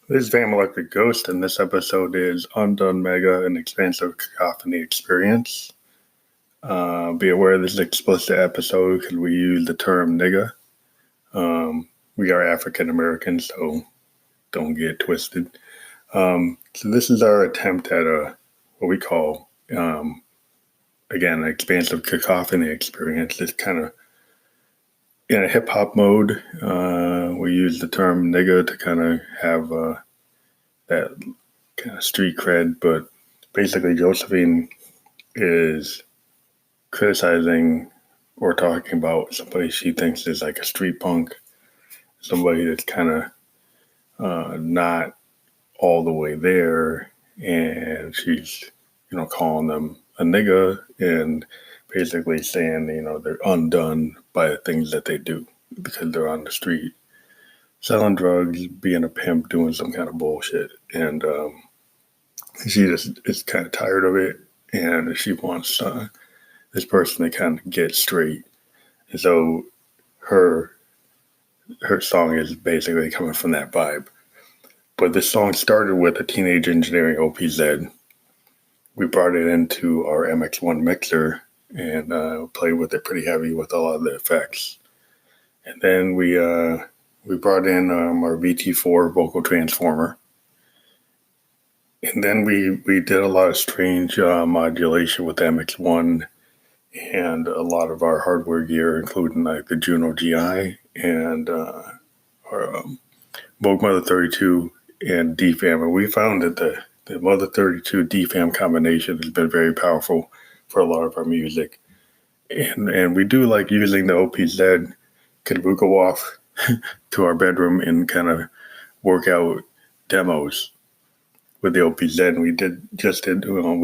This is Van Electric Ghost, and this episode is Undone Mega, an Expansive Cacophony experience. Be aware this is an explicit episode because we use the term nigga. We are African American, so don't get twisted. So this is our attempt at what we call, again, an Expansive Cacophony experience. It's kind of in a hip hop mode. We use the term nigga to kind of have that kind of street cred, but basically Josephine is criticizing or talking about somebody she thinks is like a street punk, somebody that's kind of not all the way there, and she's calling them a nigga and basically saying they're undone by the things that they do because they're on the street selling drugs, being a pimp, doing some kind of bullshit, and she just is kind of tired of it, and she wants this person to kind of get straight. And so her song is basically coming from that vibe. But this song started with a Teenage Engineering OPZ. We brought it into our MX1 mixer and played with it pretty heavy with a lot of the effects. And then we brought in our VT4 vocal transformer. And then we did a lot of strange modulation with MX1 and a lot of our hardware gear, including like the Juno GI and our Moog Mother 32 and DFAM. And we found that the Mother 32 DFAM combination has been very powerful for a lot of our music. And we do like using the OPZ because we go off to our bedroom and kind of work out demos with the OPZ. And we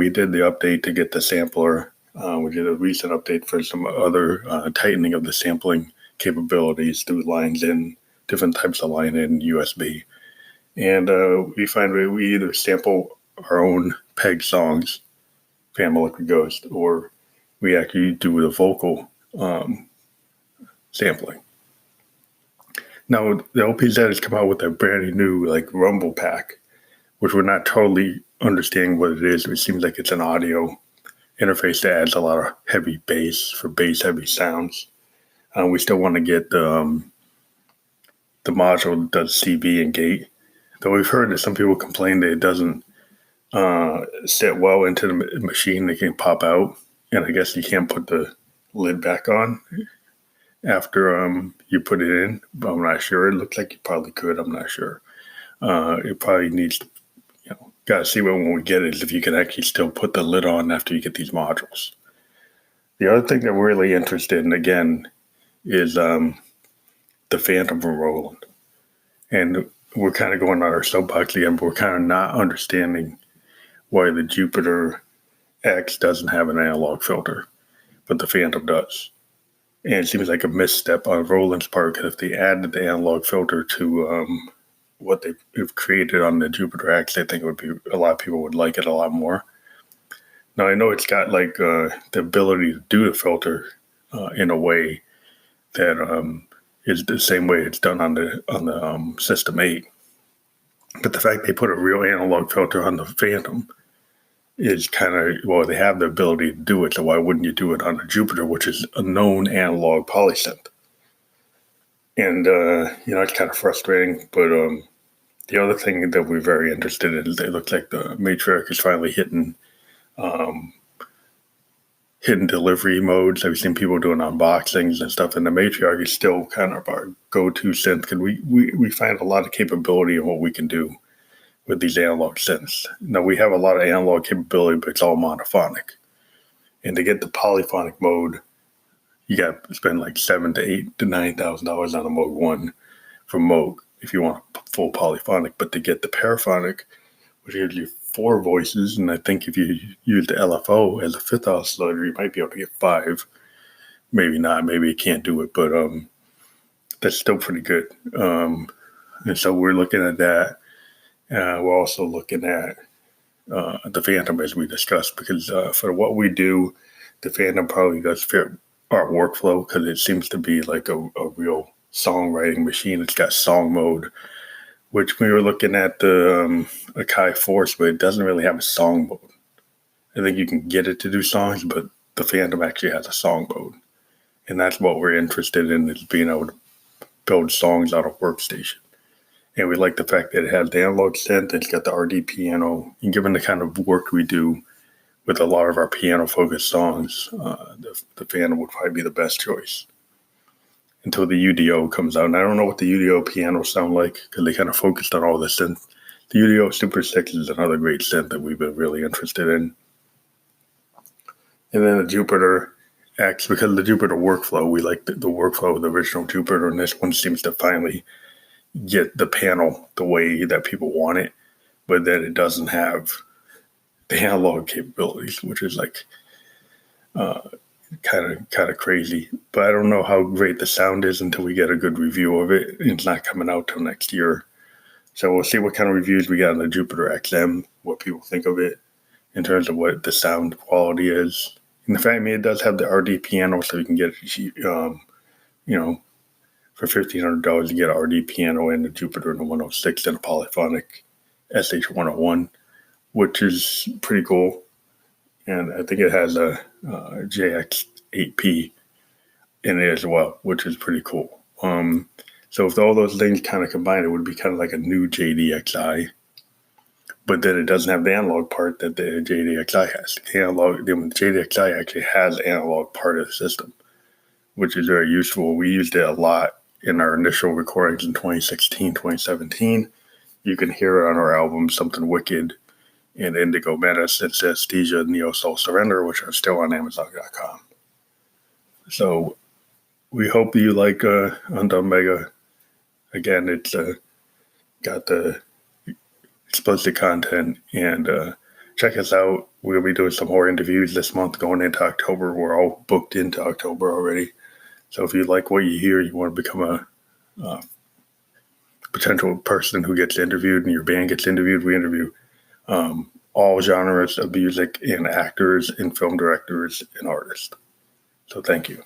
did the update to get the sampler. We did a recent update for some other tightening of the sampling capabilities through lines in, different types of line in USB. And we find we either sample our own peg songs, Family Liquid Ghost, or we actually do the vocal sampling. Now, the OPZ has come out with a brand new like rumble pack, which we're not totally understanding what it is. It seems like it's an audio interface that adds a lot of heavy bass for bass-heavy sounds. We still want to get the module that does CV and gate. Though we've heard that some people complain that it doesn't sit well into the machine. They can pop out, and I guess you can't put the lid back on after you put it in. But I'm not sure. It looks like you probably could. I'm not sure. It probably needs to, gotta see when we get it is if you can actually still put the lid on after you get these modules. The other thing that we're really interested in, again, is the Phantom from Roland. And we're kind of going on our soapbox again, but we're kind of not understanding why the Jupiter X doesn't have an analog filter, but the Phantom does. And it seems like a misstep on Roland's part, because if they added the analog filter to what they've created on the Jupiter X, I think it would be, a lot of people would like it a lot more. Now, I know it's got like the ability to do the filter in a way that is the same way it's done on the System 8. But the fact they put a real analog filter on the Phantom is kind of, well, they have the ability to do it, so why wouldn't you do it on the Jupiter, which is a known analog polysynth? And, it's kind of frustrating, but the other thing that we're very interested in is it looks like the Matriarch is finally hitting delivery modes. I've seen people doing unboxings and stuff, and the Matriarch is still kind of our go-to synth because we find a lot of capability in what we can do with these analog synths. Now, we have a lot of analog capability, but it's all monophonic. And to get the polyphonic mode, you got to spend like $7,000 to $8,000 to $9,000 on a Moog 1 from Moog if you want full polyphonic. But to get the paraphonic, which gives you 4 voices, and I think if you use the LFO as a 5th oscillator, you might be able to get 5. Maybe not. Maybe you can't do it, but that's still pretty good. And so we're looking at that. We're also looking at the Phantom, as we discussed, because for what we do, the Phantom probably does fit our workflow because it seems to be like a real songwriting machine. It's got song mode, which we were looking at the Akai Force, but it doesn't really have a song mode. I think you can get it to do songs, but the Phantom actually has a song mode. And that's what we're interested in, is being able to build songs out of Workstation. And we like the fact that it has the analog synth, it's got the RD piano, and given the kind of work we do with a lot of our piano-focused songs, the Phantom would probably be the best choice until the UDO comes out. And I don't know what the UDO pianos sound like because they kind of focused on all the synth. The UDO Super 6 is another great synth that we've been really interested in. And then the Jupiter X, because of the Jupiter workflow, we like the workflow of the original Jupiter, and this one seems to finally get the panel the way that people want it, but then it doesn't have the analog capabilities, which is like kind of crazy. But I don't know how great the sound is until we get a good review of it. It's not coming out till next year. So we'll see what kind of reviews we got on the Jupiter XM, what people think of it in terms of what the sound quality is. And the fact, I mean, it does have the RD piano, so you can get, for $1,500, you get an RD piano and the Jupiter and the 106 and a polyphonic SH101, which is pretty cool. And I think it has a JX8P in it as well, which is pretty cool. So if all those things kind of combined, it would be kind of like a new JDXI. But then it doesn't have the analog part that the JDXI has. The JDXI actually has the analog part of the system, which is very useful. We used it a lot in our initial recordings in 2016, 2017. You can hear it on our albums, Something Wicked and Indigo Menace, and Synesthesia, Neo Soul Surrender, which are still on Amazon.com. So we hope you like Undone Mega. Again, it's got the explicit content, and check us out. We'll be doing some more interviews this month going into October. We're all booked into October already. So if you like what you hear, you want to become a potential person who gets interviewed and your band gets interviewed, we interview all genres of music and actors and film directors and artists. So thank you.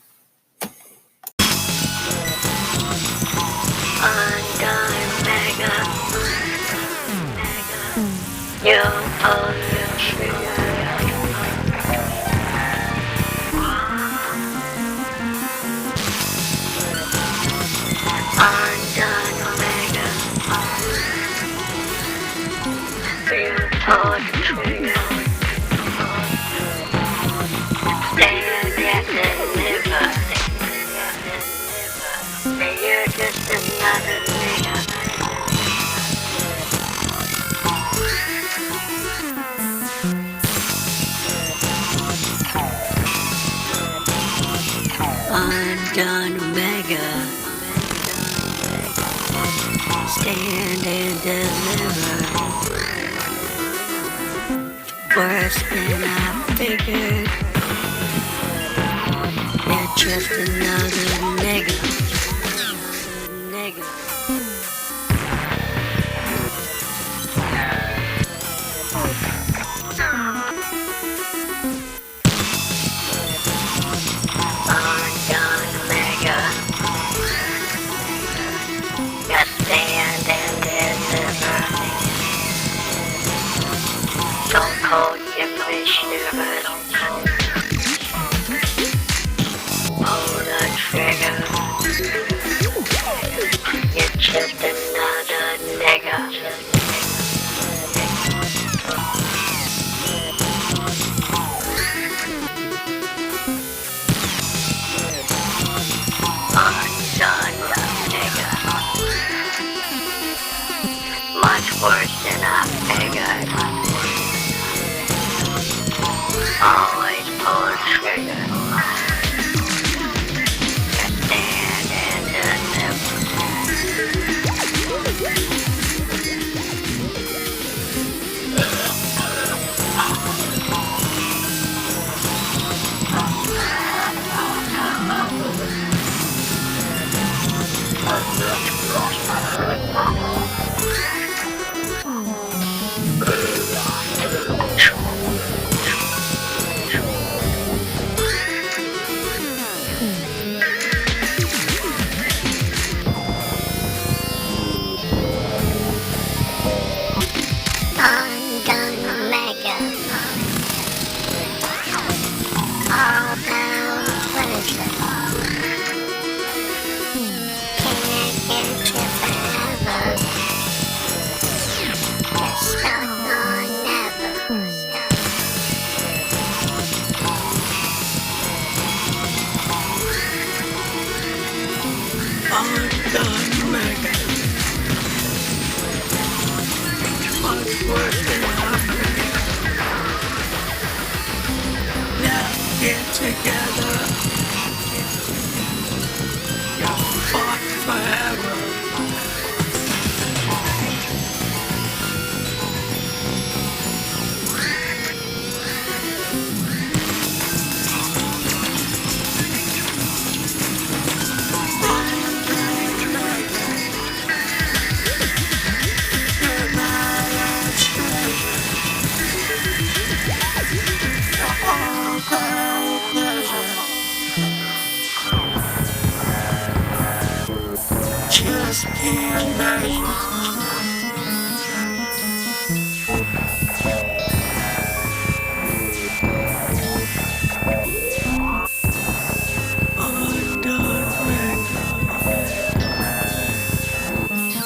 Undone Mega. You own the trigger. Undone Mega. You pull the trigger. Stand and deliver. You're just another nigga. Undone Mega. Stand and deliver. Worse than I figured. You're just another nigga. Undone Mega. You stand and deliver. Don't cold give me shivers. Pull the trigger. You're just another nigga. Much worse than I figured. Always pull the trigger. Stand and deliver. worse than happening. Now get together. You're fucked forever. Just can't measure. Undone Mega.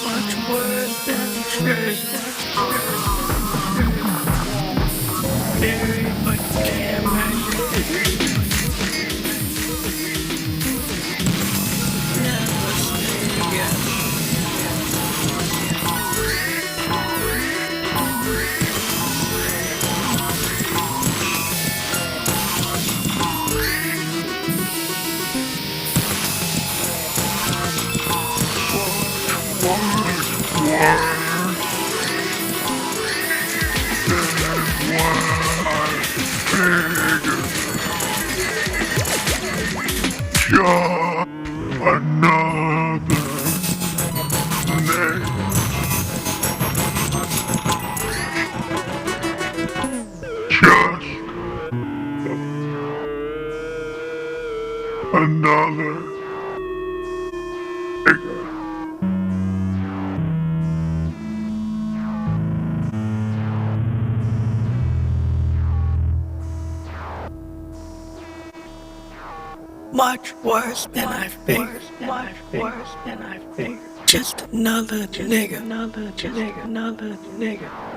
Much worse than treasure. Buried but can't measure. Never stay together. Another Much worse than I figured. Much worse than I figured. Just another nigga. Another nigga. Another nigga.